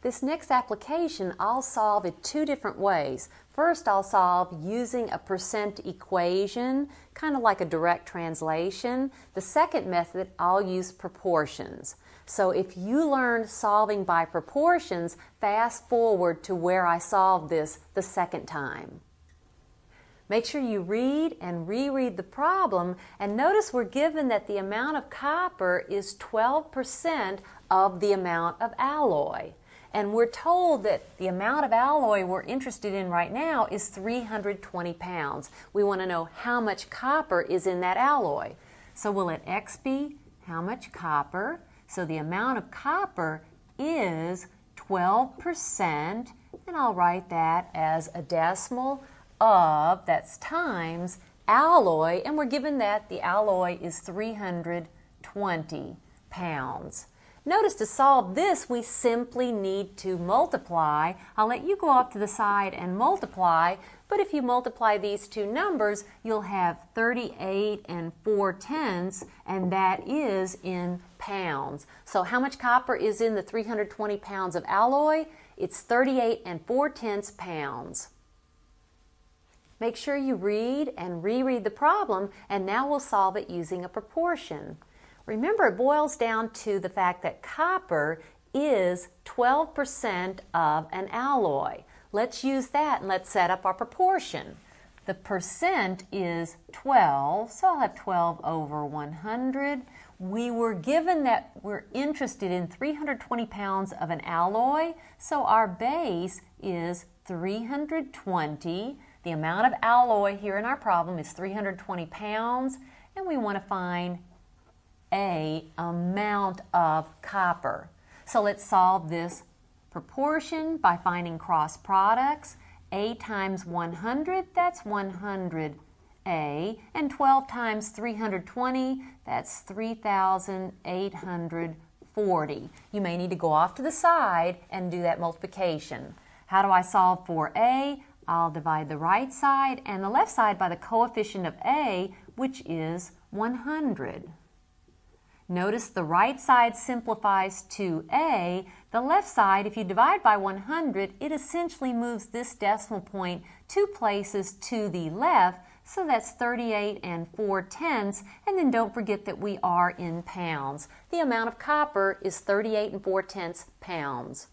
This next application I'll solve in two different ways. First, I'll solve using a percent equation, kind of like a direct translation. The second method, I'll use proportions. So if you learned solving by proportions, fast forward to where I solved this the second time. Make sure you read and reread the problem, and notice we're given that the amount of copper is 12% of the amount of alloy. And we're told that the amount of alloy we're interested in right now is 320 pounds. We want to know how much copper is in that alloy. So we'll let X be how much copper. So the amount of copper is 12%, and I'll write that as a decimal of, that's times, alloy, and we're given that the alloy is 320 pounds. Notice to solve this, we simply need to multiply. I'll let you go off to the side and multiply, but if you multiply these two numbers, you'll have 38 and 4/10, and that is in pounds. So how much copper is in the 320 pounds of alloy? It's 38 and 4/10 pounds. Make sure you read and reread the problem, and now we'll solve it using a proportion. Remember, it boils down to the fact that copper is 12% of an alloy. Let's use that and let's set up our proportion. The percent is 12, so I'll have 12 over 100. We were given that we're interested in 320 pounds of an alloy, so our base is 320. The amount of alloy here in our problem is 320 pounds, and we want to find a amount of copper. So let's solve this proportion by finding cross products. A times 100, that's 100A, and 12 times 320, that's 3,840. You may need to go off to the side and do that multiplication. How do I solve for A? I'll divide the right side and the left side by the coefficient of A, which is 100. Notice the right side simplifies to A. The left side, if you divide by 100, it essentially moves this decimal point 2 places to the left, so that's 38 and 4/10, and then don't forget that we are in pounds. The amount of copper is 38 and 4/10 pounds.